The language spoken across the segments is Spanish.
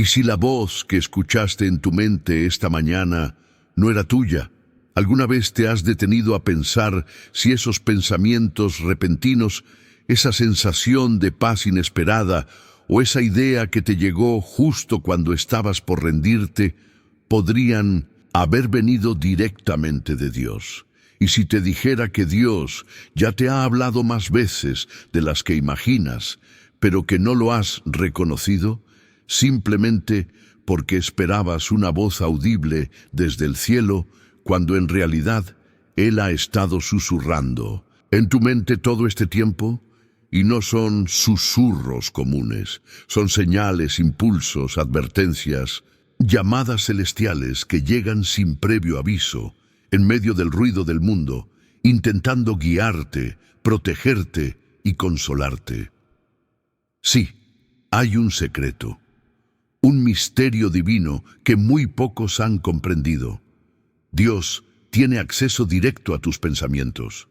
Y si la voz que escuchaste en tu mente esta mañana no era tuya, ¿alguna vez te has detenido a pensar si esos pensamientos repentinos, esa sensación de paz inesperada o esa idea que te llegó justo cuando estabas por rendirte, podrían haber venido directamente de Dios? Y si te dijera que Dios ya te ha hablado más veces de las que imaginas, pero que no lo has reconocido, simplemente porque esperabas una voz audible desde el cielo, cuando en realidad Él ha estado susurrando en tu mente todo este tiempo? Y no son susurros comunes, son señales, impulsos, advertencias, llamadas celestiales que llegan sin previo aviso, en medio del ruido del mundo, intentando guiarte, protegerte y consolarte. Sí, hay un secreto, un misterio divino que muy pocos han comprendido. Dios tiene acceso directo a tus pensamientos.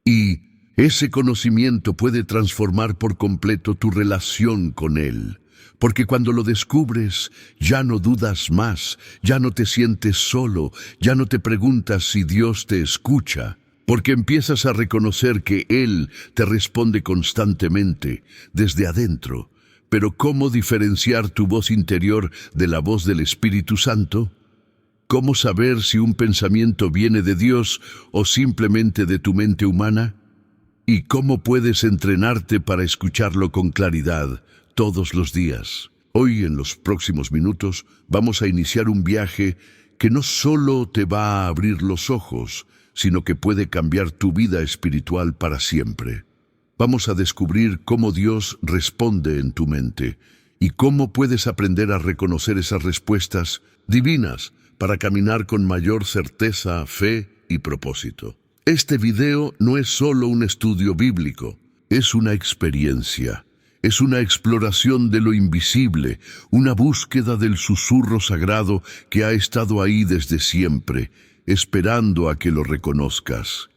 Y ese conocimiento puede transformar por completo tu relación con Él. Porque cuando lo descubres, ya no dudas más, ya no te sientes solo, ya no te preguntas si Dios te escucha, porque empiezas a reconocer que Él te responde constantemente, desde adentro. Pero ¿cómo diferenciar tu voz interior de la voz del Espíritu Santo? ¿Cómo saber si un pensamiento viene de Dios o simplemente de tu mente humana? ¿Y cómo puedes entrenarte para escucharlo con claridad todos los días? Hoy, en los próximos minutos, vamos a iniciar un viaje que no solo te va a abrir los ojos, sino que puede cambiar tu vida espiritual para siempre. Vamos a descubrir cómo Dios responde en tu mente y cómo puedes aprender a reconocer esas respuestas divinas para caminar con mayor certeza, fe y propósito. Este video no es solo un estudio bíblico, es una experiencia. Es una exploración de lo invisible, una búsqueda del susurro sagrado que ha estado ahí desde siempre, esperando a que lo reconozcas.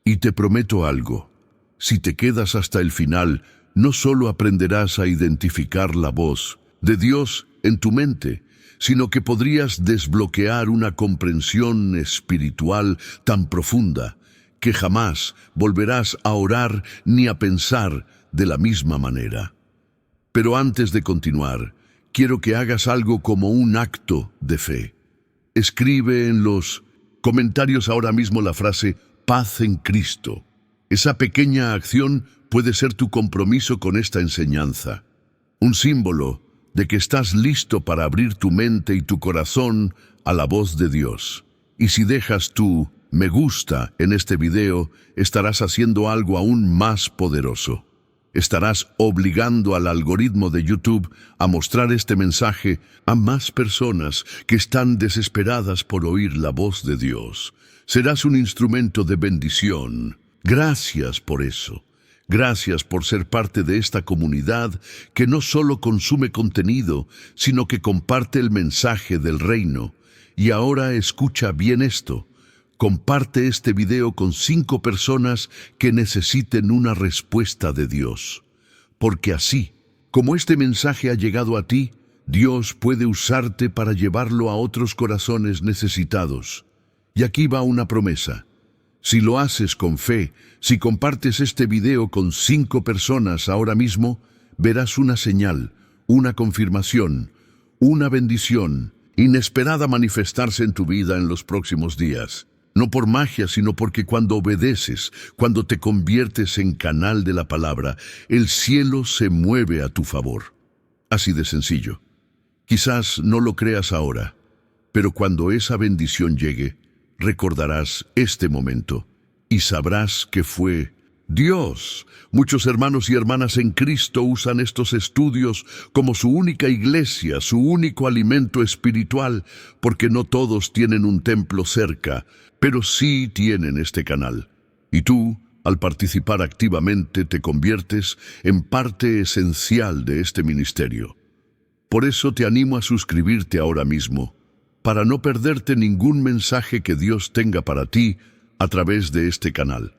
Y te prometo algo, si te quedas hasta el final, no solo aprenderás a identificar la voz de Dios en tu mente, sino que podrías desbloquear una comprensión espiritual tan profunda que jamás volverás a orar ni a pensar de la misma manera. Pero antes de continuar, quiero que hagas algo como un acto de fe. Escribe en los comentarios ahora mismo la frase paz en Cristo. Esa pequeña acción puede ser tu compromiso con esta enseñanza. Un símbolo de que estás listo para abrir tu mente y tu corazón a la voz de Dios. Y si dejas tu me gusta en este video, estarás haciendo algo aún más poderoso. Estarás obligando al algoritmo de YouTube a mostrar este mensaje a más personas que están desesperadas por oír la voz de Dios. Serás un instrumento de bendición. Gracias por eso. Gracias por ser parte de esta comunidad que no solo consume contenido, sino que comparte el mensaje del reino. Y ahora escucha bien esto. Comparte este video con 5 personas que necesiten una respuesta de Dios. Porque así, como este mensaje ha llegado a ti, Dios puede usarte para llevarlo a otros corazones necesitados. Y aquí va una promesa. Si lo haces con fe, si compartes este video con 5 personas ahora mismo, verás una señal, una confirmación, una bendición inesperada manifestarse en tu vida en los próximos días. No por magia, sino porque cuando obedeces, cuando te conviertes en canal de la palabra, el cielo se mueve a tu favor. Así de sencillo. Quizás no lo creas ahora, pero cuando esa bendición llegue, recordarás este momento y sabrás que fue Dios. Muchos hermanos y hermanas en Cristo usan estos estudios como su única iglesia, su único alimento espiritual, porque no todos tienen un templo cerca, pero sí tienen este canal. Y tú, al participar activamente, te conviertes en parte esencial de este ministerio. Por eso te animo a suscribirte ahora mismo, para no perderte ningún mensaje que Dios tenga para ti a través de este canal.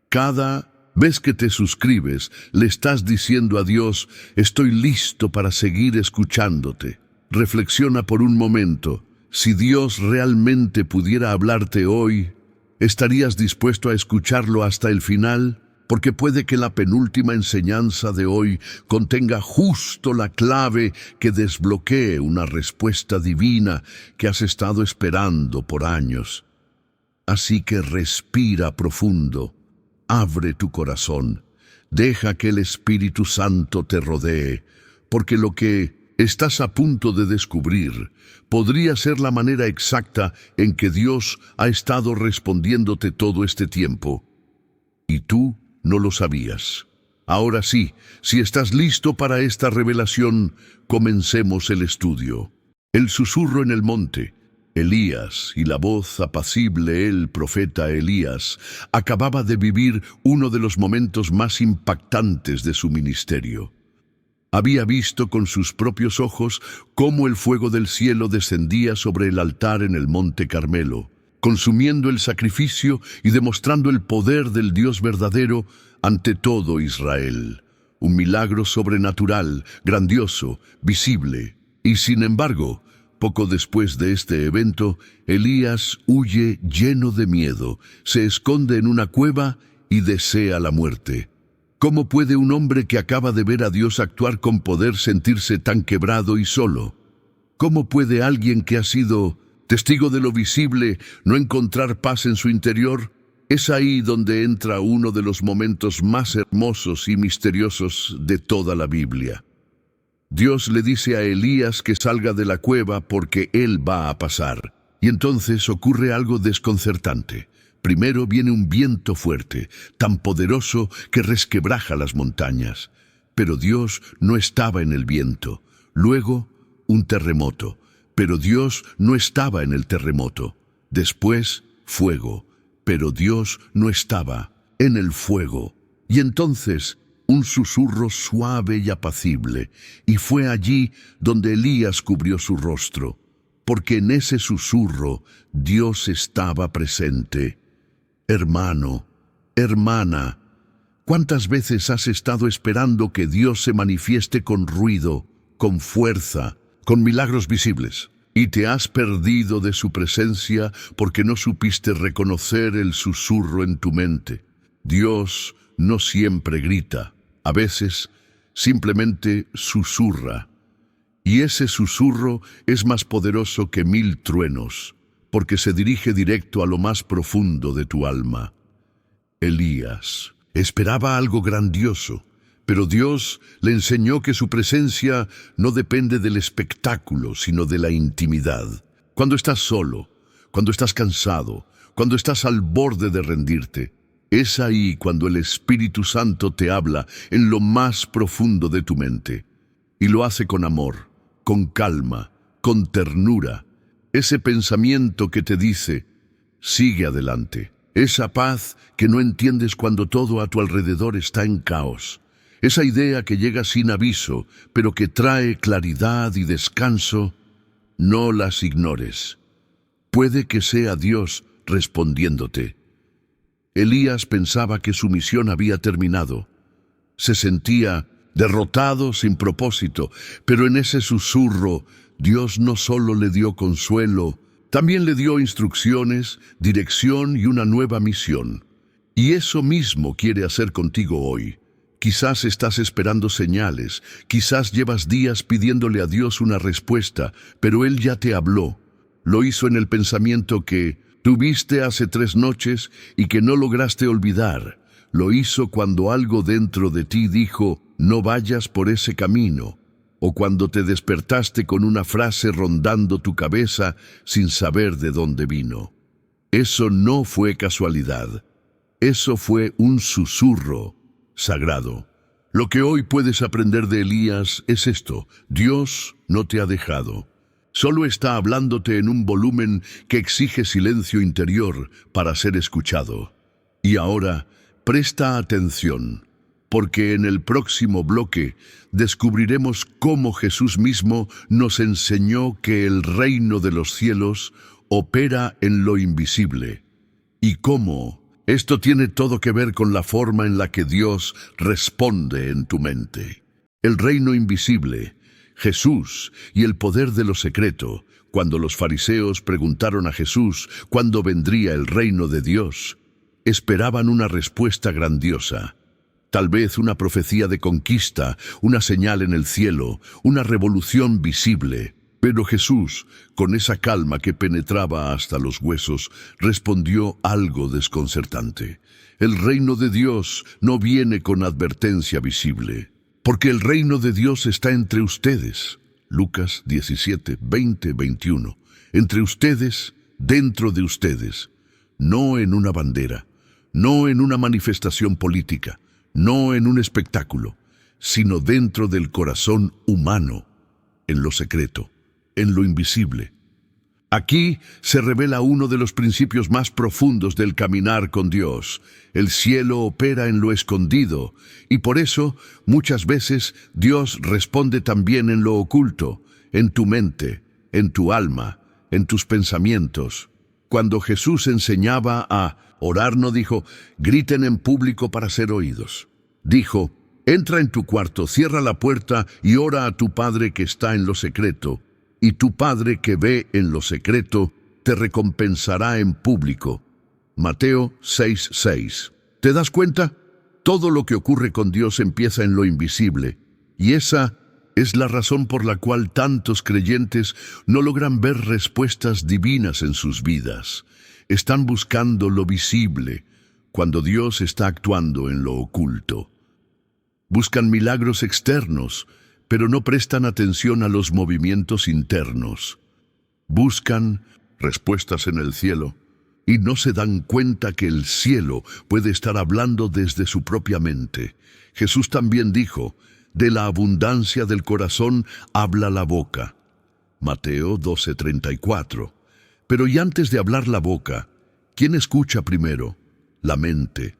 Cada vez que te suscribes, le estás diciendo a Dios, estoy listo para seguir escuchándote. reflexiona por un momento. Si Dios realmente pudiera hablarte hoy, ¿estarías dispuesto a escucharlo hasta el final? Porque puede que la penúltima enseñanza de hoy contenga justo la clave que desbloquee una respuesta divina que has estado esperando por años. Así que respira profundo, abre tu corazón, deja que el Espíritu Santo te rodee, porque lo que estás a punto de descubrir podría ser la manera exacta en que Dios ha estado respondiéndote todo este tiempo. Y tú no lo sabías. Ahora sí, si estás listo para esta revelación, comencemos el estudio. El susurro en el monte. Elías y la voz apacible, el profeta Elías, acababa de vivir uno de los momentos más impactantes de su ministerio. Había visto con sus propios ojos cómo el fuego del cielo descendía sobre el altar en el monte Carmelo, consumiendo el sacrificio y demostrando el poder del Dios verdadero ante todo Israel. Un milagro sobrenatural, grandioso, visible. Y sin embargo, poco después de este evento, Elías huye lleno de miedo, se esconde en una cueva y desea la muerte. ¿Cómo puede un hombre que acaba de ver a Dios actuar con poder sentirse tan quebrado y solo? ¿Cómo puede alguien que ha sido testigo de lo visible no encontrar paz en su interior? Es ahí donde entra uno de los momentos más hermosos y misteriosos de toda la Biblia. Dios le dice a Elías que salga de la cueva porque él va a pasar. Y entonces ocurre algo desconcertante. Primero viene un viento fuerte, tan poderoso que resquebraja las montañas. Pero Dios no estaba en el viento. Luego, un terremoto. Pero Dios no estaba en el terremoto. Después, fuego. Pero Dios no estaba en el fuego. Y entonces, un susurro suave y apacible. Y fue allí donde Elías cubrió su rostro. Porque en ese susurro Dios estaba presente. Hermano, hermana, ¿cuántas veces has estado esperando que Dios se manifieste con ruido, con fuerza, con milagros visibles? Y te has perdido de su presencia porque no supiste reconocer el susurro en tu mente. Dios no siempre grita, a veces simplemente susurra. Y ese susurro es más poderoso que 1000 truenos, porque se dirige directo a lo más profundo de tu alma. Elías esperaba algo grandioso, pero Dios le enseñó que su presencia no depende del espectáculo, sino de la intimidad. Cuando estás solo, cuando estás cansado, cuando estás al borde de rendirte, es ahí cuando el Espíritu Santo te habla en lo más profundo de tu mente. Y lo hace con amor, con calma, con ternura. Ese pensamiento que te dice, sigue adelante. Esa paz que no entiendes cuando todo a tu alrededor está en caos. Esa idea que llega sin aviso, pero que trae claridad y descanso, no las ignores. Puede que sea Dios respondiéndote. Elías pensaba que su misión había terminado. Se sentía derrotado, sin propósito, pero en ese susurro, Dios no solo le dio consuelo, también le dio instrucciones, dirección y una nueva misión. Y eso mismo quiere hacer contigo hoy. Quizás estás esperando señales, quizás llevas días pidiéndole a Dios una respuesta, pero Él ya te habló. Lo hizo en el pensamiento que tuviste hace 3 noches y que no lograste olvidar. Lo hizo cuando algo dentro de ti dijo, no vayas por ese camino. O cuando te despertaste con una frase rondando tu cabeza sin saber de dónde vino. Eso no fue casualidad. Eso fue un susurro sagrado. Lo que hoy puedes aprender de Elías es esto: Dios no te ha dejado. Solo está hablándote en un volumen que exige silencio interior para ser escuchado. Y ahora, presta atención, porque en el próximo bloque descubriremos cómo Jesús mismo nos enseñó que el reino de los cielos opera en lo invisible, y cómo esto tiene todo que ver con la forma en la que Dios responde en tu mente. El reino invisible, Jesús y el poder de lo secreto. Cuando los fariseos preguntaron a Jesús cuándo vendría el reino de Dios, esperaban una respuesta grandiosa. Tal vez una profecía de conquista, una señal en el cielo, una revolución visible. Pero Jesús, con esa calma que penetraba hasta los huesos, respondió algo desconcertante. El reino de Dios no viene con advertencia visible, porque el reino de Dios está entre ustedes. Lucas 17, 20, 21. Entre ustedes, dentro de ustedes. No en una bandera, no en una manifestación política, no en un espectáculo, sino dentro del corazón humano, en lo secreto, en lo invisible. Aquí se revela uno de los principios más profundos del caminar con Dios. El cielo opera en lo escondido, y por eso muchas veces Dios responde también en lo oculto, en tu mente, en tu alma, en tus pensamientos. Cuando Jesús enseñaba a orar, no dijo, griten en público para ser oídos. Dijo, entra en tu cuarto, cierra la puerta y ora a tu Padre que está en lo secreto. Y tu Padre que ve en lo secreto te recompensará en público. Mateo 6:6. ¿Te das cuenta? Todo lo que ocurre con Dios empieza en lo invisible. Y esa es la razón por la cual tantos creyentes no logran ver respuestas divinas en sus vidas. Están buscando lo visible, cuando Dios está actuando en lo oculto. Buscan milagros externos, pero no prestan atención a los movimientos internos. Buscan respuestas en el cielo y no se dan cuenta que el cielo puede estar hablando desde su propia mente. Jesús también dijo, de la abundancia del corazón habla la boca. Mateo 12:34. Pero y antes de hablar la boca, ¿quién escucha primero? La mente.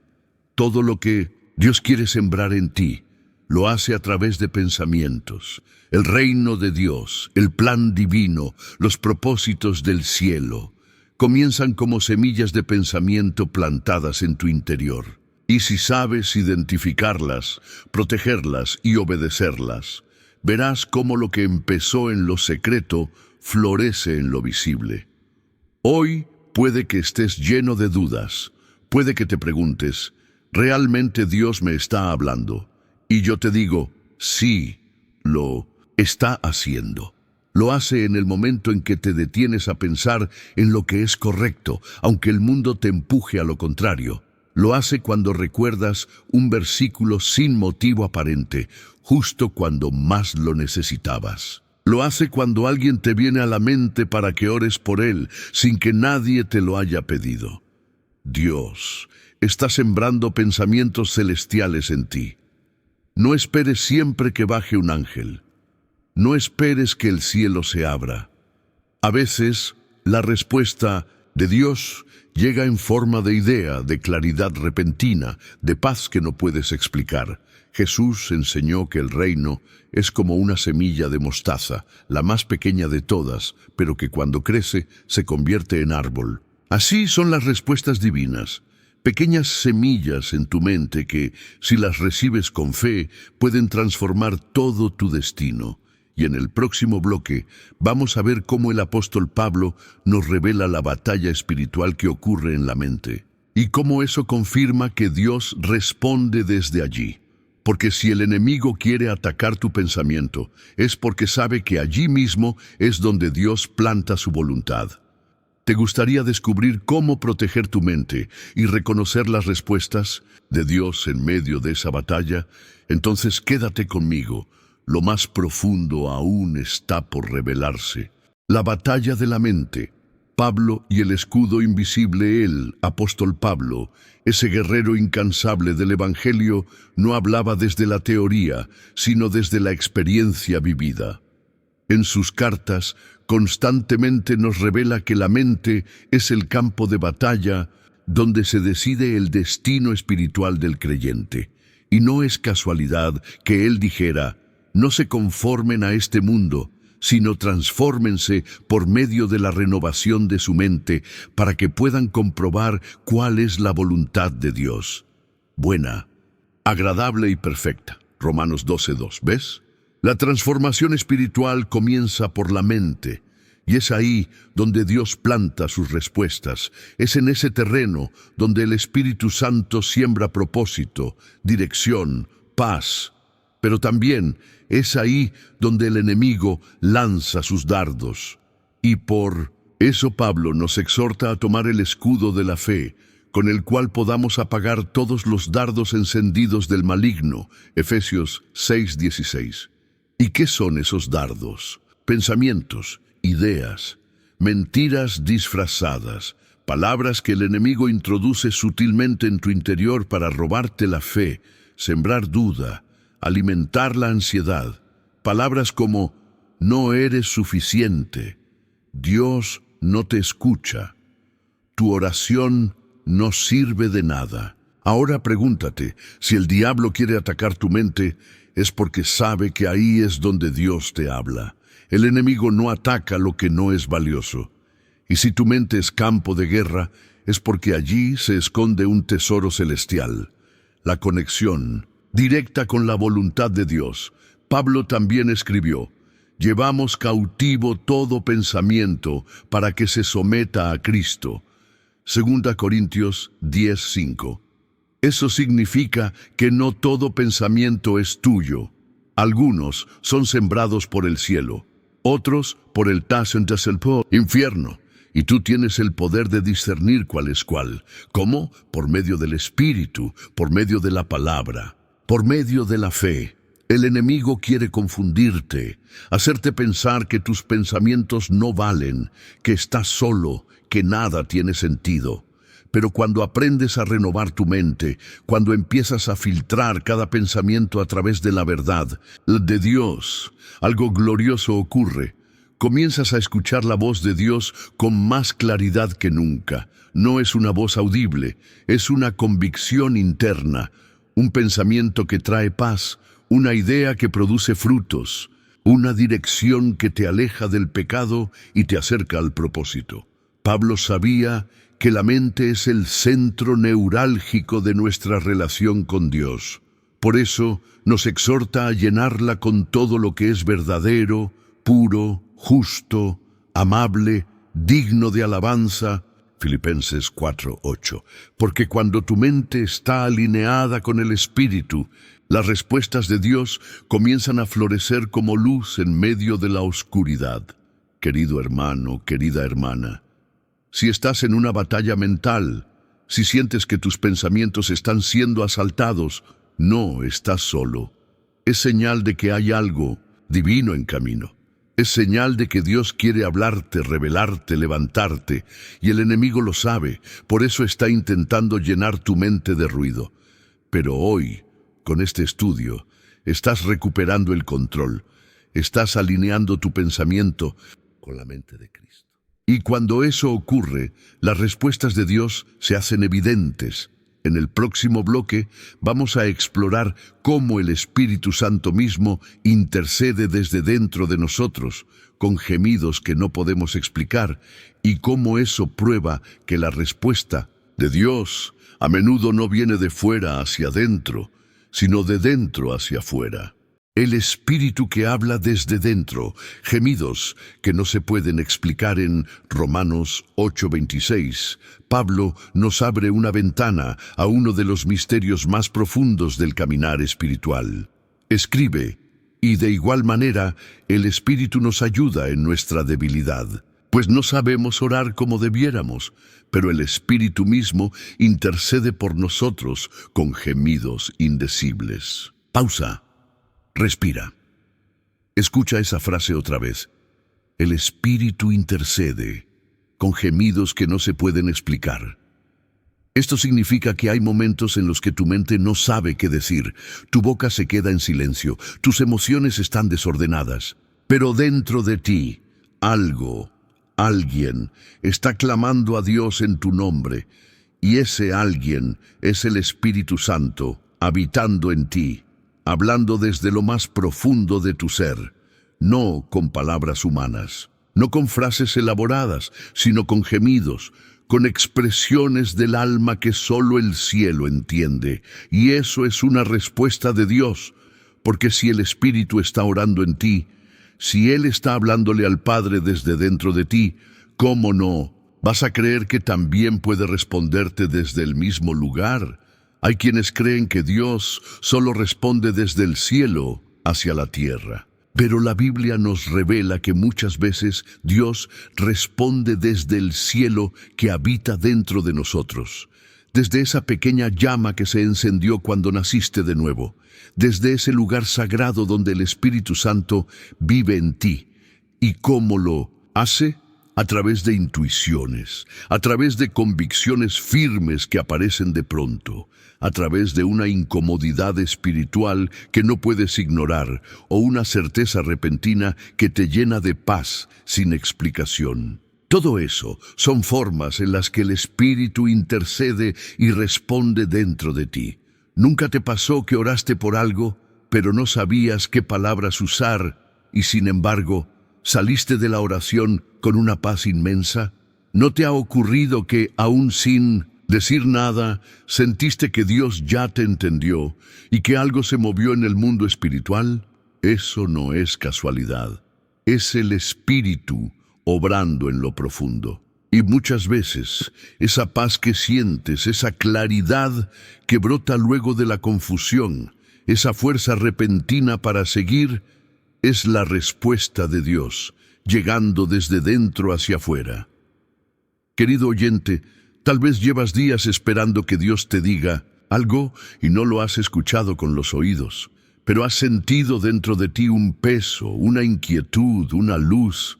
Todo lo que Dios quiere sembrar en ti, lo hace a través de pensamientos. El reino de Dios, el plan divino, los propósitos del cielo, comienzan como semillas de pensamiento plantadas en tu interior. Y si sabes identificarlas, protegerlas y obedecerlas, verás cómo lo que empezó en lo secreto florece en lo visible. Hoy puede que estés lleno de dudas, puede que te preguntes, ¿realmente Dios me está hablando? Y yo te digo, sí, lo está haciendo. Lo hace en el momento en que te detienes a pensar en lo que es correcto, aunque el mundo te empuje a lo contrario. Lo hace cuando recuerdas un versículo sin motivo aparente, justo cuando más lo necesitabas. Lo hace cuando alguien te viene a la mente para que ores por él, sin que nadie te lo haya pedido. Dios está sembrando pensamientos celestiales en ti. No esperes siempre que baje un ángel. No esperes que el cielo se abra. A veces, la respuesta de Dios llega en forma de idea, de claridad repentina, de paz que no puedes explicar. Jesús enseñó que el reino es como una semilla de mostaza, la más pequeña de todas, pero que cuando crece se convierte en árbol. Así son las respuestas divinas. Pequeñas semillas en tu mente que, si las recibes con fe, pueden transformar todo tu destino. Y en el próximo bloque vamos a ver cómo el apóstol Pablo nos revela la batalla espiritual que ocurre en la mente, y cómo eso confirma que Dios responde desde allí. Porque si el enemigo quiere atacar tu pensamiento, es porque sabe que allí mismo es donde Dios planta su voluntad. ¿Te gustaría descubrir cómo proteger tu mente y reconocer las respuestas de Dios en medio de esa batalla? Entonces quédate conmigo. Lo más profundo aún está por revelarse. La batalla de la mente. Pablo y el escudo invisible, el apóstol Pablo, ese guerrero incansable del Evangelio, no hablaba desde la teoría, sino desde la experiencia vivida. En sus cartas, constantemente nos revela que la mente es el campo de batalla donde se decide el destino espiritual del creyente. Y no es casualidad que él dijera, no se conformen a este mundo, sino transfórmense por medio de la renovación de su mente para que puedan comprobar cuál es la voluntad de Dios. Buena, agradable y perfecta. Romanos 12:2. ¿Ves? La transformación espiritual comienza por la mente, y es ahí donde Dios planta sus respuestas. Es en ese terreno donde el Espíritu Santo siembra propósito, dirección, paz. Pero también es ahí donde el enemigo lanza sus dardos. Y por eso Pablo nos exhorta a tomar el escudo de la fe, con el cual podamos apagar todos los dardos encendidos del maligno. Efesios 6:16. ¿Y qué son esos dardos? Pensamientos, ideas, mentiras disfrazadas, palabras que el enemigo introduce sutilmente en tu interior para robarte la fe, sembrar duda, alimentar la ansiedad. Palabras como no eres suficiente, Dios no te escucha, tu oración no sirve de nada. Ahora pregúntate, si el diablo quiere atacar tu mente, es porque sabe que ahí es donde Dios te habla. El enemigo no ataca lo que no es valioso. Y si tu mente es campo de guerra, es porque allí se esconde un tesoro celestial. La conexión directa con la voluntad de Dios. Pablo también escribió: llevamos cautivo todo pensamiento para que se someta a Cristo. 2 Corintios 10:5. Eso significa que no todo pensamiento es tuyo. Algunos son sembrados por el cielo, otros por el infierno, y tú tienes el poder de discernir cuál es cuál. ¿Cómo? Por medio del Espíritu, por medio de la palabra, por medio de la fe. El enemigo quiere confundirte, hacerte pensar que tus pensamientos no valen, que estás solo, que nada tiene sentido. Pero cuando aprendes a renovar tu mente, cuando empiezas a filtrar cada pensamiento a través de la verdad de Dios, algo glorioso ocurre. Comienzas a escuchar la voz de Dios con más claridad que nunca. No es una voz audible, es una convicción interna, un pensamiento que trae paz, una idea que produce frutos, una dirección que te aleja del pecado y te acerca al propósito. Pablo sabía que la mente es el centro neurálgico de nuestra relación con Dios. Por eso nos exhorta a llenarla con todo lo que es verdadero, puro, justo, amable, digno de alabanza. Filipenses 4:8. Porque cuando tu mente está alineada con el Espíritu, las respuestas de Dios comienzan a florecer como luz en medio de la oscuridad. Querido hermano, querida hermana, si estás en una batalla mental, si sientes que tus pensamientos están siendo asaltados, no estás solo. Es señal de que hay algo divino en camino. Es señal de que Dios quiere hablarte, revelarte, levantarte, y el enemigo lo sabe, por eso está intentando llenar tu mente de ruido. Pero hoy, con este estudio, estás recuperando el control, estás alineando tu pensamiento con la mente de Cristo. Y cuando eso ocurre, las respuestas de Dios se hacen evidentes. En el próximo bloque vamos a explorar cómo el Espíritu Santo mismo intercede desde dentro de nosotros, con gemidos que no podemos explicar, y cómo eso prueba que la respuesta de Dios a menudo no viene de fuera hacia adentro, sino de dentro hacia afuera. El Espíritu que habla desde dentro, gemidos que no se pueden explicar. En Romanos 8:26, Pablo nos abre una ventana a uno de los misterios más profundos del caminar espiritual. Escribe: y de igual manera, el Espíritu nos ayuda en nuestra debilidad, pues no sabemos orar como debiéramos, pero el Espíritu mismo intercede por nosotros con gemidos indecibles. Pausa. Respira. Escucha esa frase otra vez. El Espíritu intercede con gemidos que no se pueden explicar. Esto significa que hay momentos en los que tu mente no sabe qué decir, tu boca se queda en silencio, tus emociones están desordenadas, pero dentro de ti, alguien está clamando a Dios en tu nombre, y ese alguien es el Espíritu Santo habitando en ti, hablando desde lo más profundo de tu ser, no con palabras humanas, no con frases elaboradas, sino con gemidos, con expresiones del alma que solo el cielo entiende. Y eso es una respuesta de Dios, porque si el Espíritu está orando en ti, si Él está hablándole al Padre desde dentro de ti, ¿cómo no? ¿Vas a creer que también puede responderte desde el mismo lugar? Hay quienes creen que Dios solo responde desde el cielo hacia la tierra. Pero la Biblia nos revela que muchas veces Dios responde desde el cielo que habita dentro de nosotros. Desde esa pequeña llama que se encendió cuando naciste de nuevo. Desde ese lugar sagrado donde el Espíritu Santo vive en ti. ¿Y cómo lo hace? A través de intuiciones, a través de convicciones firmes que aparecen de pronto, a través de una incomodidad espiritual que no puedes ignorar o una certeza repentina que te llena de paz sin explicación. Todo eso son formas en las que el Espíritu intercede y responde dentro de ti. ¿Nunca te pasó que oraste por algo, pero no sabías qué palabras usar y sin embargo saliste de la oración con una paz inmensa? ¿No te ha ocurrido que, aún sin decir nada, sentiste que Dios ya te entendió y que algo se movió en el mundo espiritual? Eso no es casualidad. Es el Espíritu obrando en lo profundo. Y muchas veces, esa paz que sientes, esa claridad que brota luego de la confusión, esa fuerza repentina para seguir, es la respuesta de Dios, llegando desde dentro hacia afuera. Querido oyente, tal vez llevas días esperando que Dios te diga algo y no lo has escuchado con los oídos, pero has sentido dentro de ti un peso, una inquietud, una luz.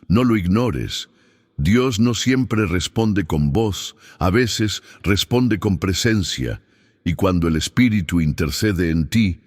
No lo ignores. Dios no siempre responde con voz, a veces responde con presencia, y cuando el Espíritu intercede en ti,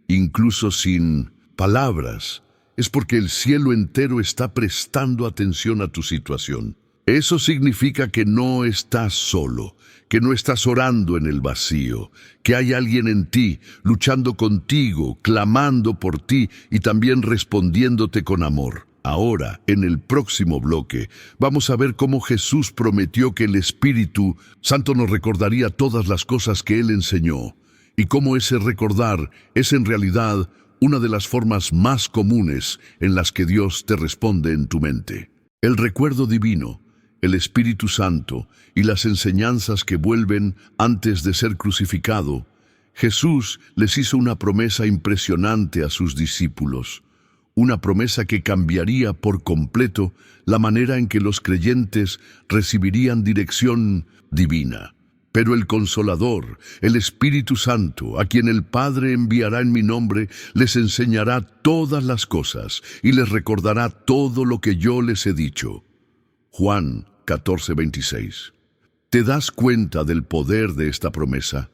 incluso sin palabras, es porque el cielo entero está prestando atención a tu situación. Eso significa que no estás solo, que no estás orando en el vacío, que hay alguien en ti, luchando contigo, clamando por ti y también respondiéndote con amor. Ahora, en el próximo bloque, vamos a ver cómo Jesús prometió que el Espíritu Santo nos recordaría todas las cosas que Él enseñó, y cómo ese recordar es en realidad una de las formas más comunes en las que Dios te responde en tu mente. El recuerdo divino, el Espíritu Santo y las enseñanzas que vuelven antes de ser crucificado. Jesús les hizo una promesa impresionante a sus discípulos. Una promesa que cambiaría por completo la manera en que los creyentes recibirían dirección divina. Pero el Consolador, el Espíritu Santo, a quien el Padre enviará en mi nombre, les enseñará todas las cosas y les recordará todo lo que yo les he dicho. Juan 14:26. ¿Te das cuenta del poder de esta promesa?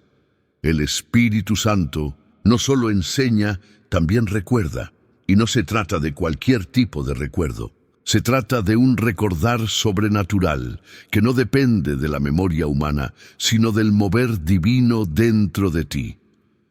El Espíritu Santo no solo enseña, también recuerda. Y no se trata de cualquier tipo de recuerdo. Se trata de un recordar sobrenatural que no depende de la memoria humana, sino del mover divino dentro de ti.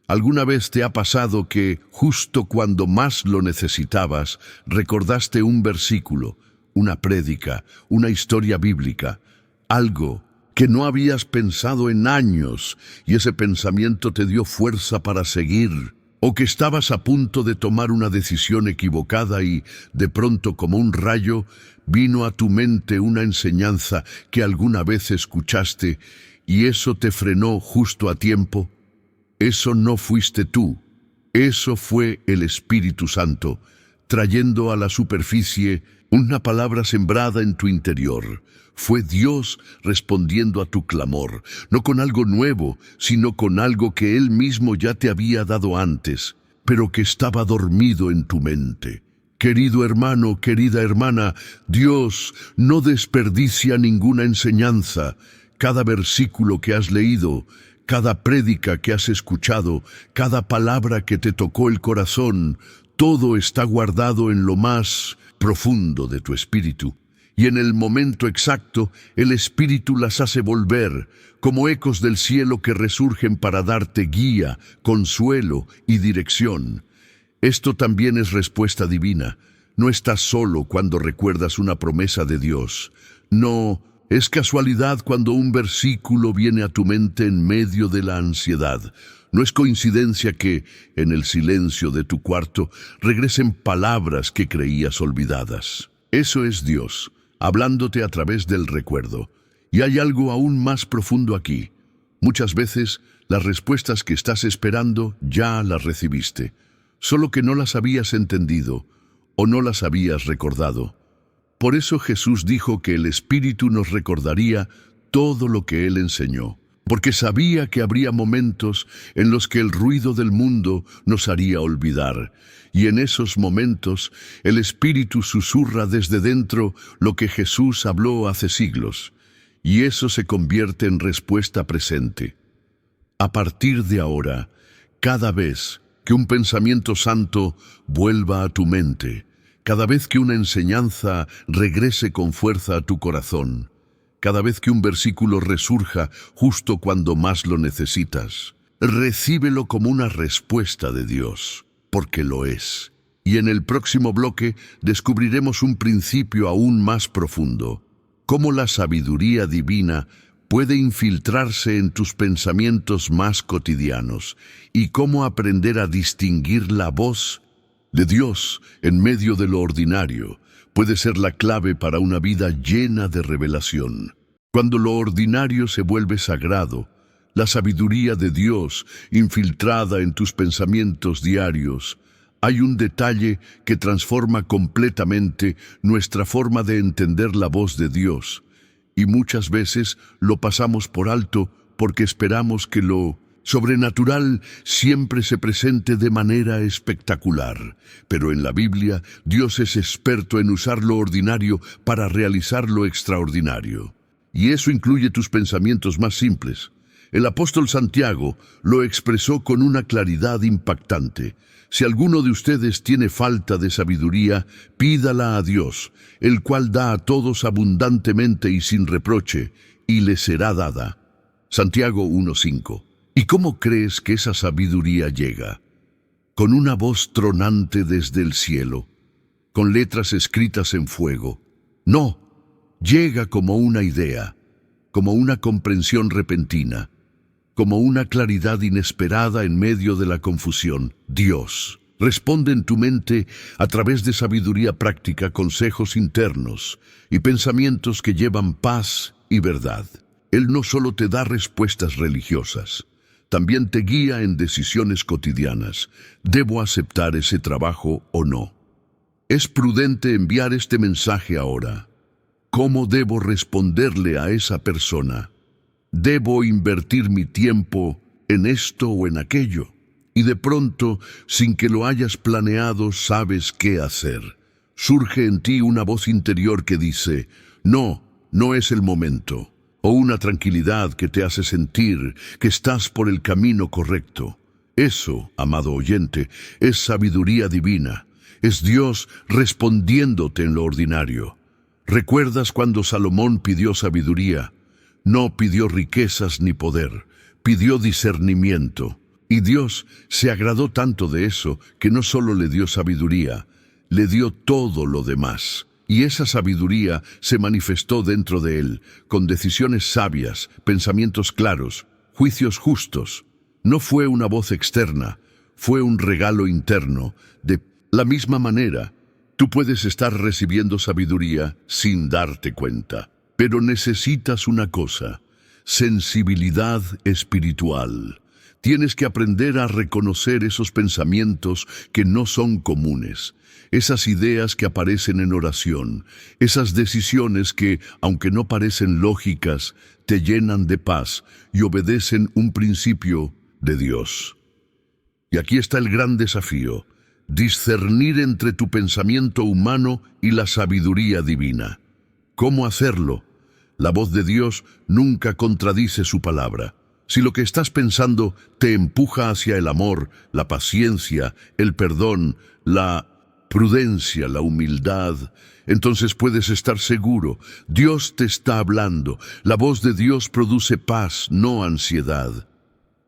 ¿Alguna vez te ha pasado que, justo cuando más lo necesitabas, recordaste un versículo, una prédica, una historia bíblica, algo que no habías pensado en años y ese pensamiento te dio fuerza para seguir? ¿O que estabas a punto de tomar una decisión equivocada y, de pronto como un rayo, vino a tu mente una enseñanza que alguna vez escuchaste y eso te frenó justo a tiempo? Eso no fuiste tú, eso fue el Espíritu Santo, trayendo a la superficie una palabra sembrada en tu interior. Fue Dios respondiendo a tu clamor, no con algo nuevo, sino con algo que Él mismo ya te había dado antes, pero que estaba dormido en tu mente. Querido hermano, querida hermana, Dios no desperdicia ninguna enseñanza. Cada versículo que has leído, cada prédica que has escuchado, cada palabra que te tocó el corazón, todo está guardado en lo más profundo de tu espíritu. Y en el momento exacto, el Espíritu las hace volver, como ecos del cielo que resurgen para darte guía, consuelo y dirección. Esto también es respuesta divina. No estás solo cuando recuerdas una promesa de Dios. No es casualidad cuando un versículo viene a tu mente en medio de la ansiedad. No es coincidencia que, en el silencio de tu cuarto, regresen palabras que creías olvidadas. Eso es Dios, hablándote a través del recuerdo. Y hay algo aún más profundo aquí. Muchas veces, las respuestas que estás esperando ya las recibiste, solo que no las habías entendido o no las habías recordado. Por eso Jesús dijo que el Espíritu nos recordaría todo lo que Él enseñó, porque sabía que habría momentos en los que el ruido del mundo nos haría olvidar, y en esos momentos el Espíritu susurra desde dentro lo que Jesús habló hace siglos, y eso se convierte en respuesta presente. A partir de ahora, cada vez que un pensamiento santo vuelva a tu mente, cada vez que una enseñanza regrese con fuerza a tu corazón, cada vez que un versículo resurja justo cuando más lo necesitas, recíbelo como una respuesta de Dios, porque lo es. Y en el próximo bloque descubriremos un principio aún más profundo: cómo la sabiduría divina puede infiltrarse en tus pensamientos más cotidianos y cómo aprender a distinguir la voz de Dios en medio de lo ordinario puede ser la clave para una vida llena de revelación. Cuando lo ordinario se vuelve sagrado, la sabiduría de Dios infiltrada en tus pensamientos diarios, hay un detalle que transforma completamente nuestra forma de entender la voz de Dios, y muchas veces lo pasamos por alto porque esperamos que lo sobrenatural siempre se presente de manera espectacular. Pero en la Biblia, Dios es experto en usar lo ordinario para realizar lo extraordinario. Y eso incluye tus pensamientos más simples. El apóstol Santiago lo expresó con una claridad impactante. Si alguno de ustedes tiene falta de sabiduría, pídala a Dios, el cual da a todos abundantemente y sin reproche, y le será dada. Santiago 1:5. ¿Y cómo crees que esa sabiduría llega? Con una voz tronante desde el cielo, con letras escritas en fuego. No, llega como una idea, como una comprensión repentina, como una claridad inesperada en medio de la confusión. Dios responde en tu mente a través de sabiduría práctica, consejos internos y pensamientos que llevan paz y verdad. Él no solo te da respuestas religiosas, también te guía en decisiones cotidianas. ¿Debo aceptar ese trabajo o no? ¿Es prudente enviar este mensaje ahora? ¿Cómo debo responderle a esa persona? ¿Debo invertir mi tiempo en esto o en aquello? Y de pronto, sin que lo hayas planeado, sabes qué hacer. Surge en ti una voz interior que dice: no, no es el momento. O una tranquilidad que te hace sentir que estás por el camino correcto. Eso, amado oyente, es sabiduría divina. Es Dios respondiéndote en lo ordinario. ¿Recuerdas cuando Salomón pidió sabiduría? No pidió riquezas ni poder, pidió discernimiento. Y Dios se agradó tanto de eso que no solo le dio sabiduría, le dio todo lo demás. Y esa sabiduría se manifestó dentro de él, con decisiones sabias, pensamientos claros, juicios justos. No fue una voz externa, fue un regalo interno. De la misma manera, tú puedes estar recibiendo sabiduría sin darte cuenta. Pero necesitas una cosa: sensibilidad espiritual. Tienes que aprender a reconocer esos pensamientos que no son comunes, esas ideas que aparecen en oración, esas decisiones que, aunque no parecen lógicas, te llenan de paz y obedecen un principio de Dios. Y aquí está el gran desafío: discernir entre tu pensamiento humano y la sabiduría divina. ¿Cómo hacerlo? La voz de Dios nunca contradice su palabra. Si lo que estás pensando te empuja hacia el amor, la paciencia, el perdón, la prudencia, la humildad, entonces puedes estar seguro, Dios te está hablando. La voz de Dios produce paz, no ansiedad.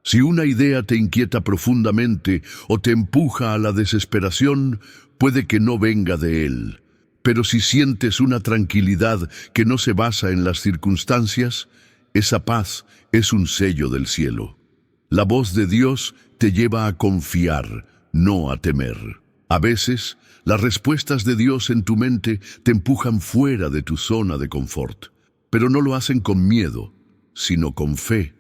Si una idea te inquieta profundamente o te empuja a la desesperación, puede que no venga de Él. Pero si sientes una tranquilidad que no se basa en las circunstancias, esa paz es un sello del cielo. La voz de Dios te lleva a confiar, no a temer. A veces, las respuestas de Dios en tu mente te empujan fuera de tu zona de confort, pero no lo hacen con miedo, sino con fe.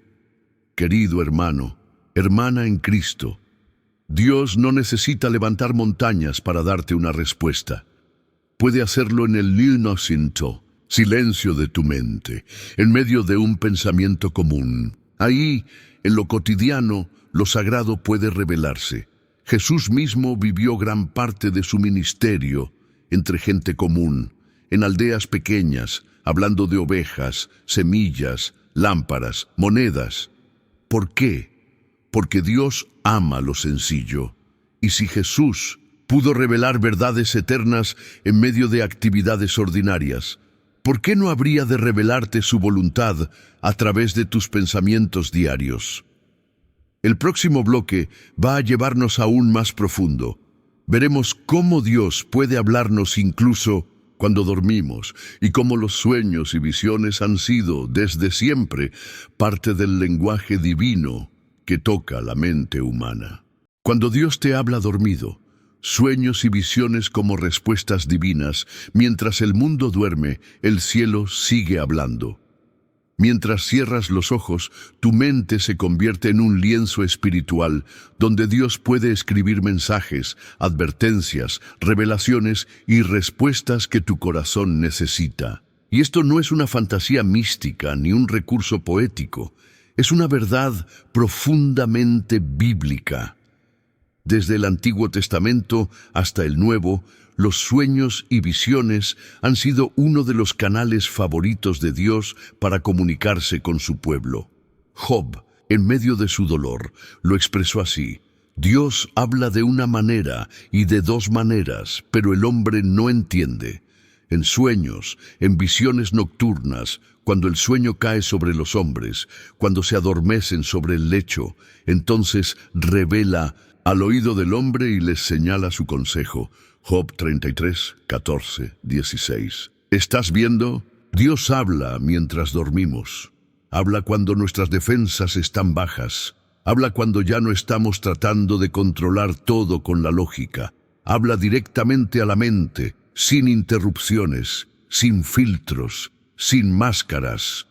Querido hermano, hermana en Cristo, Dios no necesita levantar montañas para darte una respuesta. Puede hacerlo en el inocente silencio de tu mente, en medio de un pensamiento común. Ahí, en lo cotidiano, lo sagrado puede revelarse. Jesús mismo vivió gran parte de su ministerio entre gente común, en aldeas pequeñas, hablando de ovejas, semillas, lámparas, monedas. ¿Por qué? Porque Dios ama lo sencillo. Y si Jesús pudo revelar verdades eternas en medio de actividades ordinarias, ¿por qué no habría de revelarte su voluntad a través de tus pensamientos diarios? El próximo bloque va a llevarnos aún más profundo. Veremos cómo Dios puede hablarnos incluso cuando dormimos y cómo los sueños y visiones han sido, desde siempre, parte del lenguaje divino que toca la mente humana. Cuando Dios te habla dormido, sueños y visiones como respuestas divinas, mientras el mundo duerme, el cielo sigue hablando. Mientras cierras los ojos, tu mente se convierte en un lienzo espiritual donde Dios puede escribir mensajes, advertencias, revelaciones y respuestas que tu corazón necesita. Y esto no es una fantasía mística ni un recurso poético, es una verdad profundamente bíblica. Desde el Antiguo Testamento hasta el Nuevo, los sueños y visiones han sido uno de los canales favoritos de Dios para comunicarse con su pueblo. Job, en medio de su dolor, lo expresó así: Dios habla de una manera y de dos maneras, pero el hombre no entiende. En sueños, en visiones nocturnas, cuando el sueño cae sobre los hombres, cuando se adormecen sobre el lecho, entonces revela al oído del hombre y les señala su consejo. Job 33, 14, 16. ¿Estás viendo? Dios habla mientras dormimos. Habla cuando nuestras defensas están bajas. Habla cuando ya no estamos tratando de controlar todo con la lógica. Habla directamente a la mente, sin interrupciones, sin filtros, sin máscaras.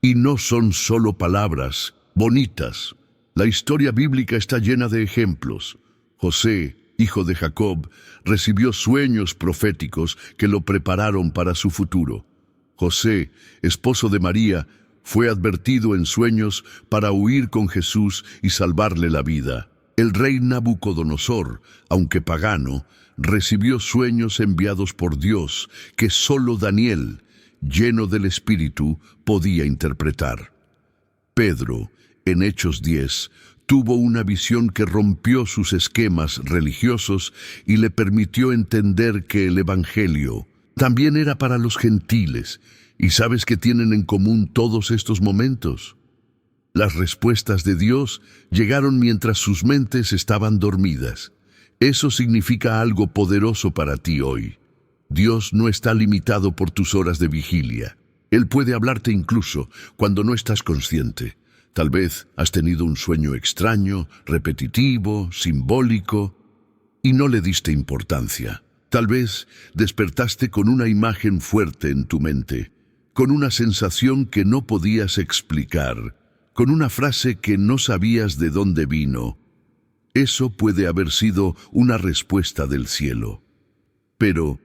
Y no son solo palabras bonitas. La historia bíblica está llena de ejemplos. José, hijo de Jacob, recibió sueños proféticos que lo prepararon para su futuro. José, esposo de María, fue advertido en sueños para huir con Jesús y salvarle la vida. El rey Nabucodonosor, aunque pagano, recibió sueños enviados por Dios que solo Daniel, lleno del Espíritu, podía interpretar. Pedro, en Hechos 10, tuvo una visión que rompió sus esquemas religiosos y le permitió entender que el Evangelio también era para los gentiles. ¿Y sabes qué tienen en común todos estos momentos? Las respuestas de Dios llegaron mientras sus mentes estaban dormidas. Eso significa algo poderoso para ti hoy. Dios no está limitado por tus horas de vigilia. Él puede hablarte incluso cuando no estás consciente. Tal vez has tenido un sueño extraño, repetitivo, simbólico, y no le diste importancia. Tal vez despertaste con una imagen fuerte en tu mente, con una sensación que no podías explicar, con una frase que no sabías de dónde vino. Eso puede haber sido una respuesta del cielo. Pero,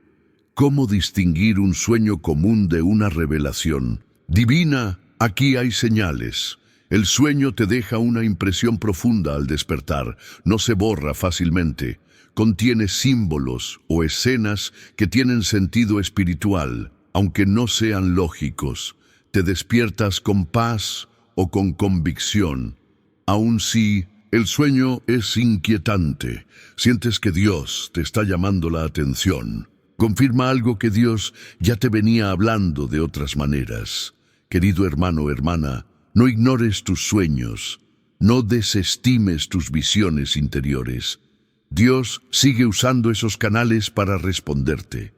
¿cómo distinguir un sueño común de una revelación divina? Aquí hay señales. El sueño te deja una impresión profunda al despertar, no se borra fácilmente, contiene símbolos o escenas que tienen sentido espiritual, aunque no sean lógicos. Te despiertas con paz o con convicción. Aun si el sueño es inquietante, sientes que Dios te está llamando la atención. Confirma algo que Dios ya te venía hablando de otras maneras. Querido hermano o hermana, no ignores tus sueños, no desestimes tus visiones interiores. Dios sigue usando esos canales para responderte.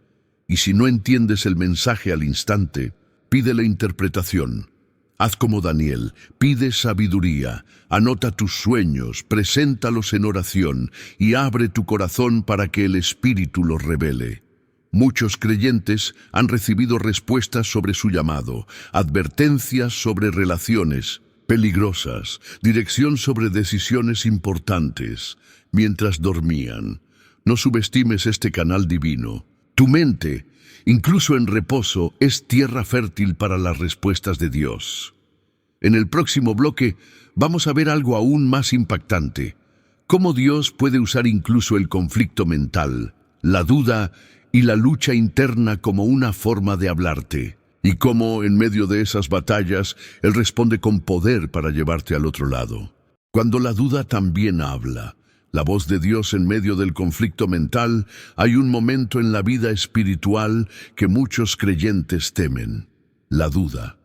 Y si no entiendes el mensaje al instante, pide la interpretación. Haz como Daniel, pide sabiduría, anota tus sueños, preséntalos en oración y abre tu corazón para que el Espíritu los revele. Muchos creyentes han recibido respuestas sobre su llamado, advertencias sobre relaciones peligrosas, dirección sobre decisiones importantes, mientras dormían. No subestimes este canal divino. Tu mente, incluso en reposo, es tierra fértil para las respuestas de Dios. En el próximo bloque vamos a ver algo aún más impactante: cómo Dios puede usar incluso el conflicto mental, la duda y la lucha interna como una forma de hablarte, y cómo en medio de esas batallas Él responde con poder para llevarte al otro lado. Cuando la duda también habla, la voz de Dios en medio del conflicto mental, hay un momento en la vida espiritual que muchos creyentes temen: la duda.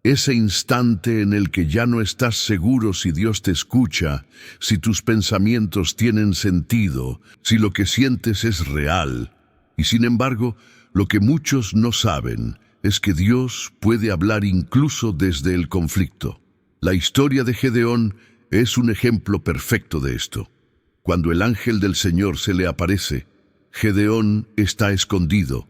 Ese instante en el que ya no estás seguro si Dios te escucha, si tus pensamientos tienen sentido, si lo que sientes es real. Y sin embargo, lo que muchos no saben es que Dios puede hablar incluso desde el conflicto. La historia de Gedeón es un ejemplo perfecto de esto. Cuando el ángel del Señor se le aparece, Gedeón está escondido,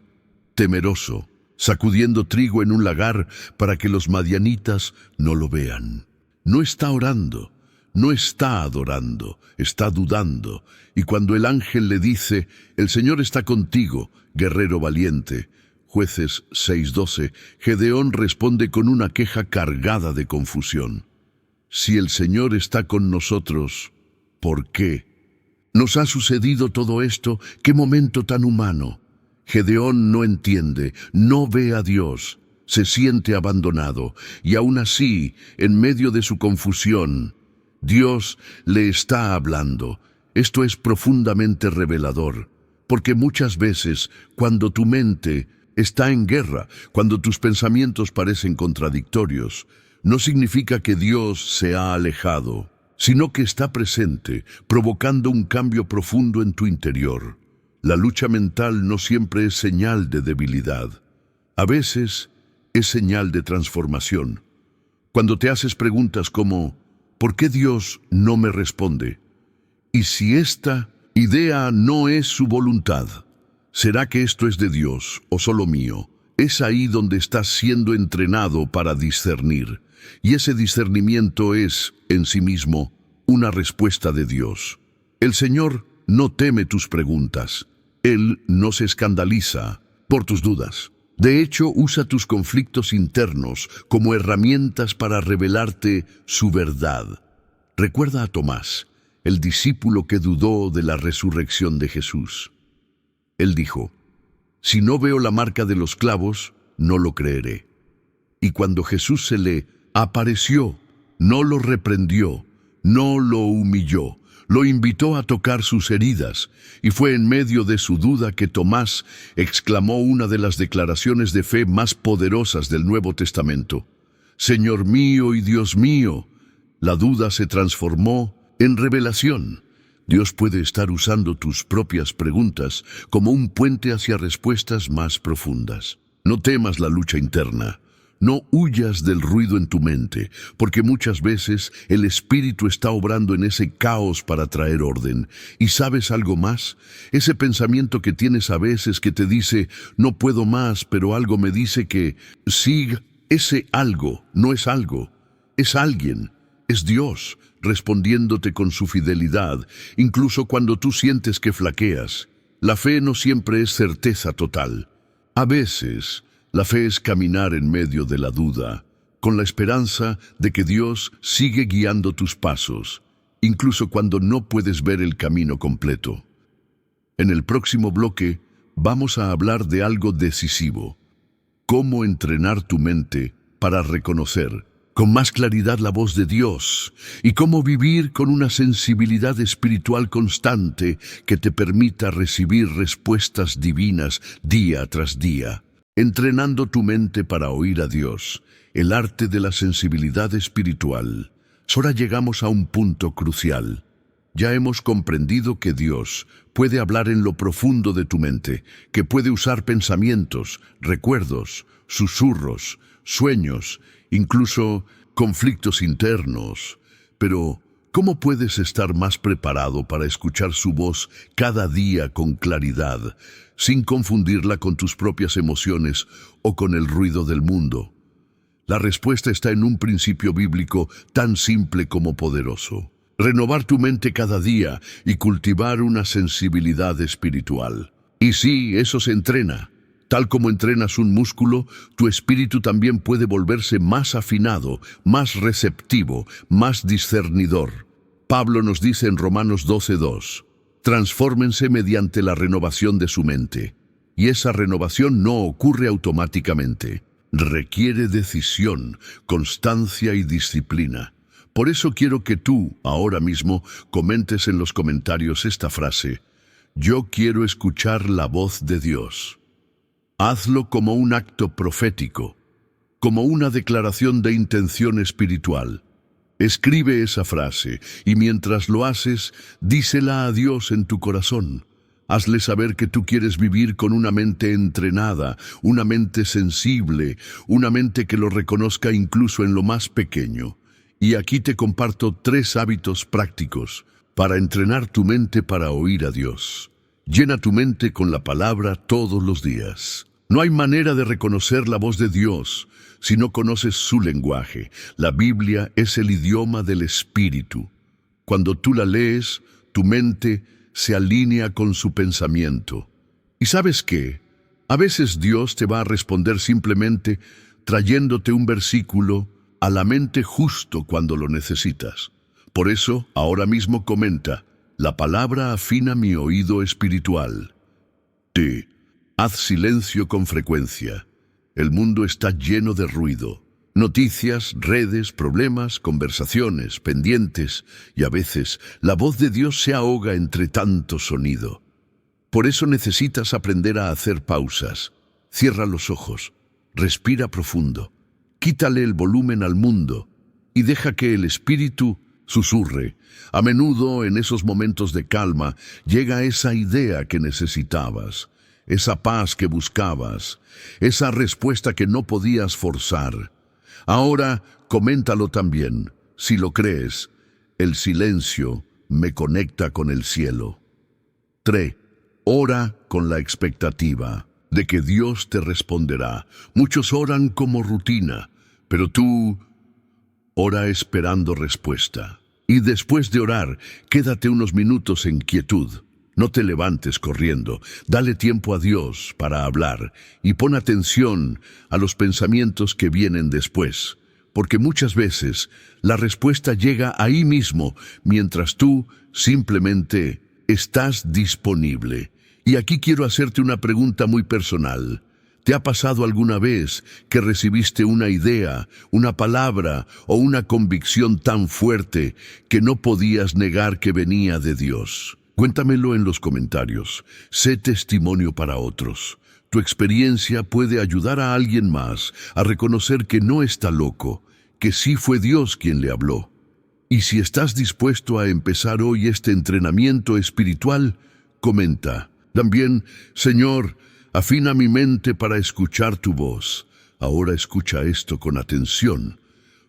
temeroso, sacudiendo trigo en un lagar para que los madianitas no lo vean. No está orando, no está adorando, está dudando. Y cuando el ángel le dice: «El Señor está contigo, guerrero valiente», Jueces 6:12, Gedeón responde con una queja cargada de confusión. Si el Señor está con nosotros, ¿por qué nos ha sucedido todo esto? ¡Qué momento tan humano! Gedeón no entiende, no ve a Dios, se siente abandonado, y aún así, en medio de su confusión, Dios le está hablando. Esto es profundamente revelador, porque muchas veces, cuando tu mente está en guerra, cuando tus pensamientos parecen contradictorios, no significa que Dios se ha alejado, sino que está presente, provocando un cambio profundo en tu interior. La lucha mental no siempre es señal de debilidad. A veces es señal de transformación. Cuando te haces preguntas como: ¿por qué Dios no me responde? ¿Y si esta idea no es su voluntad? ¿Será que esto es de Dios o solo mío? Es ahí donde estás siendo entrenado para discernir. Y ese discernimiento es, en sí mismo, una respuesta de Dios. El Señor no teme tus preguntas. Él no se escandaliza por tus dudas. De hecho, usa tus conflictos internos como herramientas para revelarte su verdad. Recuerda a Tomás, el discípulo que dudó de la resurrección de Jesús. Él dijo: «Si no veo la marca de los clavos, no lo creeré». Y cuando Jesús se le apareció, no lo reprendió, no lo humilló, lo invitó a tocar sus heridas, y fue en medio de su duda que Tomás exclamó una de las declaraciones de fe más poderosas del Nuevo Testamento: «Señor mío y Dios mío». La duda se transformó en revelación. Dios puede estar usando tus propias preguntas como un puente hacia respuestas más profundas. No temas la lucha interna. No huyas del ruido en tu mente, porque muchas veces el Espíritu está obrando en ese caos para traer orden. ¿Y sabes algo más? Ese pensamiento que tienes a veces que te dice: «No puedo más», pero algo me dice que siga. Ese algo no es algo, es alguien, es Dios, respondiéndote con su fidelidad, incluso cuando tú sientes que flaqueas. La fe no siempre es certeza total. A veces, la fe es caminar en medio de la duda, con la esperanza de que Dios sigue guiando tus pasos, incluso cuando no puedes ver el camino completo. En el próximo bloque, vamos a hablar de algo decisivo: cómo entrenar tu mente para reconocer con más claridad la voz de Dios, y cómo vivir con una sensibilidad espiritual constante que te permita recibir respuestas divinas día tras día. Entrenando tu mente para oír a Dios, el arte de la sensibilidad espiritual. Ahora llegamos a un punto crucial. Ya hemos comprendido que Dios puede hablar en lo profundo de tu mente, que puede usar pensamientos, recuerdos, susurros, sueños, incluso conflictos internos. Pero, ¿cómo puedes estar más preparado para escuchar su voz cada día con claridad, sin confundirla con tus propias emociones o con el ruido del mundo? La respuesta está en un principio bíblico tan simple como poderoso. Renovar tu mente cada día y cultivar una sensibilidad espiritual. Y sí, eso se entrena. Tal como entrenas un músculo, tu espíritu también puede volverse más afinado, más receptivo, más discernidor. Pablo nos dice en Romanos 12:2, transfórmense mediante la renovación de su mente. Y esa renovación no ocurre automáticamente. Requiere decisión, constancia y disciplina. Por eso quiero que tú, ahora mismo, comentes en los comentarios esta frase: yo quiero escuchar la voz de Dios. Hazlo como un acto profético, como una declaración de intención espiritual. Escribe esa frase y mientras lo haces, dísela a Dios en tu corazón. Hazle saber que tú quieres vivir con una mente entrenada, una mente sensible, una mente que lo reconozca incluso en lo más pequeño. Y aquí te comparto 3 hábitos prácticos para entrenar tu mente para oír a Dios. Llena tu mente con la palabra todos los días. No hay manera de reconocer la voz de Dios si no conoces su lenguaje. La Biblia es el idioma del Espíritu. Cuando tú la lees, tu mente se alinea con su pensamiento. ¿Y sabes qué? A veces Dios te va a responder simplemente trayéndote un versículo a la mente justo cuando lo necesitas. Por eso, ahora mismo comenta: la palabra afina mi oído espiritual. T. Haz silencio con frecuencia. El mundo está lleno de ruido. Noticias, redes, problemas, conversaciones, pendientes, y a veces la voz de Dios se ahoga entre tanto sonido. Por eso necesitas aprender a hacer pausas. Cierra los ojos, respira profundo, quítale el volumen al mundo y deja que el espíritu susurre. A menudo, en esos momentos de calma, llega esa idea que necesitabas, esa paz que buscabas, esa respuesta que no podías forzar. Ahora, coméntalo también. Si lo crees, el silencio me conecta con el cielo. 3. Ora con la expectativa de que Dios te responderá. Muchos oran como rutina, pero tú ora esperando respuesta. Y después de orar, quédate unos minutos en quietud. No te levantes corriendo. Dale tiempo a Dios para hablar y pon atención a los pensamientos que vienen después, porque muchas veces la respuesta llega ahí mismo mientras tú simplemente estás disponible. Y aquí quiero hacerte una pregunta muy personal. ¿Te ha pasado alguna vez que recibiste una idea, una palabra o una convicción tan fuerte que no podías negar que venía de Dios? Cuéntamelo en los comentarios. Sé testimonio para otros. Tu experiencia puede ayudar a alguien más a reconocer que no está loco, que sí fue Dios quien le habló. Y si estás dispuesto a empezar hoy este entrenamiento espiritual, comenta también: Señor, afina mi mente para escuchar tu voz. Ahora escucha esto con atención.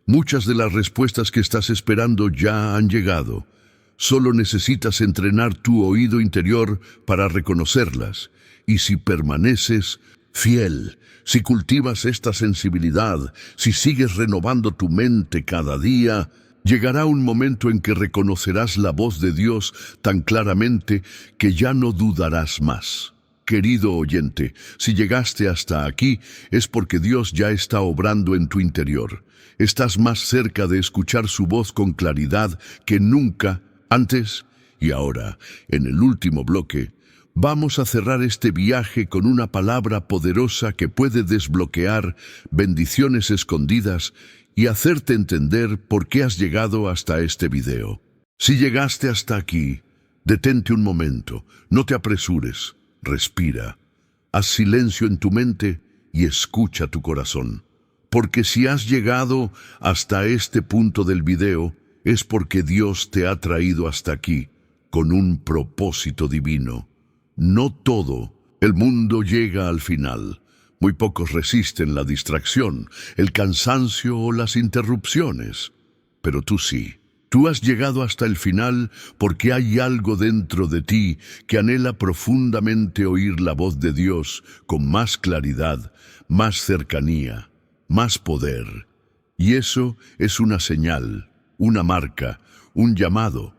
Muchas de las respuestas que estás esperando ya han llegado. Solo necesitas entrenar tu oído interior para reconocerlas. Y si permaneces fiel, si cultivas esta sensibilidad, si sigues renovando tu mente cada día, llegará un momento en que reconocerás la voz de Dios tan claramente que ya no dudarás más. Querido oyente, si llegaste hasta aquí es porque Dios ya está obrando en tu interior. Estás más cerca de escuchar su voz con claridad que nunca antes. Y ahora, en el último bloque, vamos a cerrar este viaje con una palabra poderosa que puede desbloquear bendiciones escondidas y hacerte entender por qué has llegado hasta este video. Si llegaste hasta aquí, detente un momento, no te apresures, respira, haz silencio en tu mente y escucha tu corazón. Porque si has llegado hasta este punto del video, es porque Dios te ha traído hasta aquí con un propósito divino. No todo el mundo llega al final. Muy pocos resisten la distracción, el cansancio o las interrupciones. Pero tú sí. Tú has llegado hasta el final porque hay algo dentro de ti que anhela profundamente oír la voz de Dios con más claridad, más cercanía, más poder. Y eso es una señal, una marca, un llamado.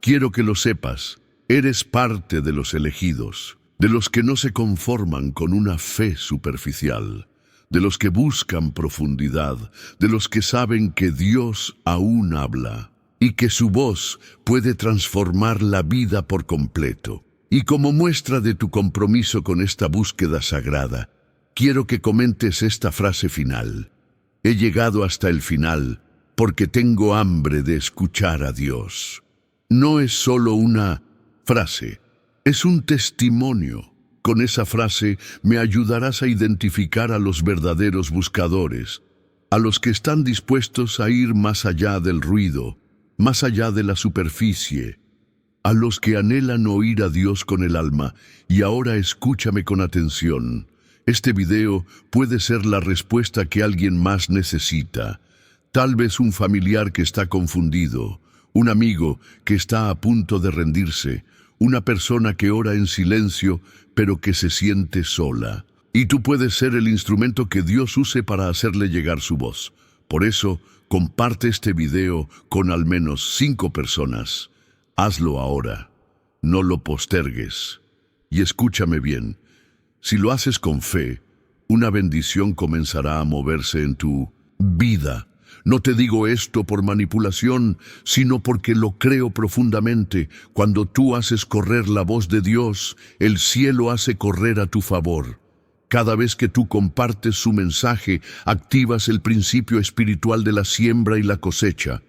Quiero que lo sepas, eres parte de los elegidos, de los que no se conforman con una fe superficial, de los que buscan profundidad, de los que saben que Dios aún habla y que su voz puede transformar la vida por completo. Y como muestra de tu compromiso con esta búsqueda sagrada, quiero que comentes esta frase final. He llegado hasta el final porque tengo hambre de escuchar a Dios. No es solo una frase, es un testimonio. Con esa frase me ayudarás a identificar a los verdaderos buscadores, a los que están dispuestos a ir más allá del ruido, más allá de la superficie, a los que anhelan oír a Dios con el alma. Y ahora escúchame con atención. Este video puede ser la respuesta que alguien más necesita. Tal vez un familiar que está confundido, un amigo que está a punto de rendirse, una persona que ora en silencio pero que se siente sola. Y tú puedes ser el instrumento que Dios use para hacerle llegar su voz. Por eso, comparte este video con al menos 5 personas. Hazlo ahora. No lo postergues. Y escúchame bien. Si lo haces con fe, una bendición comenzará a moverse en tu vida. No te digo esto por manipulación, sino porque lo creo profundamente. Cuando tú haces correr la voz de Dios, el cielo hace correr a tu favor. Cada vez que tú compartes su mensaje, activas el principio espiritual de la siembra y la cosecha.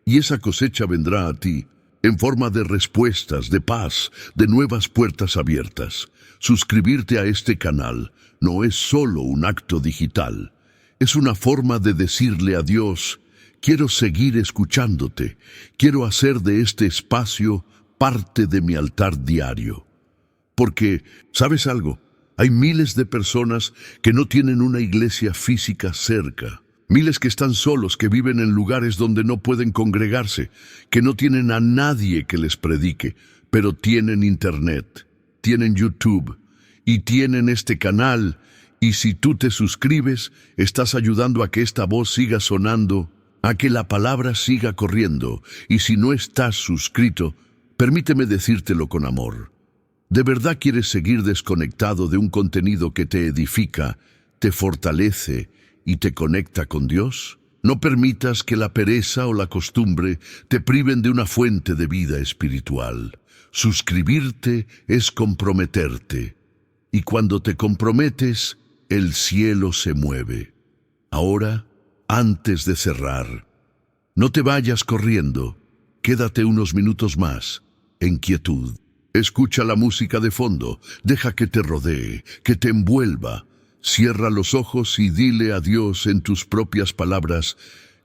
Y esa cosecha vendrá a ti en forma de respuestas, de paz, de nuevas puertas abiertas. Suscribirte a este canal no es solo un acto digital. Es una forma de decirle a Dios, quiero seguir escuchándote, quiero hacer de este espacio parte de mi altar diario. Porque, ¿sabes algo? Hay miles de personas que no tienen una iglesia física cerca. Miles que están solos, que viven en lugares donde no pueden congregarse, que no tienen a nadie que les predique, pero tienen internet, tienen YouTube y tienen este canal. Y si tú te suscribes, estás ayudando a que esta voz siga sonando, a que la palabra siga corriendo. Y si no estás suscrito, permíteme decírtelo con amor. ¿De verdad quieres seguir desconectado de un contenido que te edifica, te fortalece y te conecta con Dios? No permitas que la pereza o la costumbre te priven de una fuente de vida espiritual. Suscribirte es comprometerte. Y cuando te comprometes, el cielo se mueve. Ahora, antes de cerrar, no te vayas corriendo. Quédate unos minutos más, en quietud. Escucha la música de fondo, deja que te rodee, que te envuelva. Cierra los ojos y dile a Dios en tus propias palabras,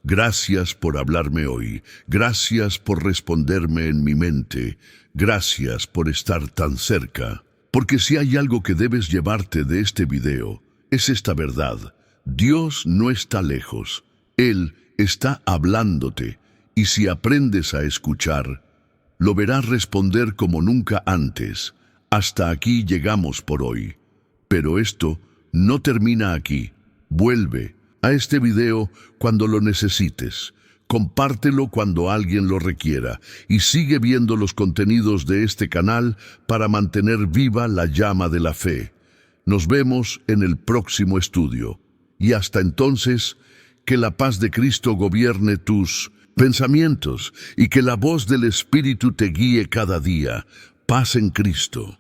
gracias por hablarme hoy, gracias por responderme en mi mente, gracias por estar tan cerca. Porque si hay algo que debes llevarte de este video, es esta verdad. Dios no está lejos, Él está hablándote, y si aprendes a escuchar, lo verás responder como nunca antes. Hasta aquí llegamos por hoy. Pero esto no termina aquí. Vuelve a este video cuando lo necesites. Compártelo cuando alguien lo requiera. Y sigue viendo los contenidos de este canal para mantener viva la llama de la fe. Nos vemos en el próximo estudio. Y hasta entonces, que la paz de Cristo gobierne tus pensamientos y que la voz del Espíritu te guíe cada día. Paz en Cristo.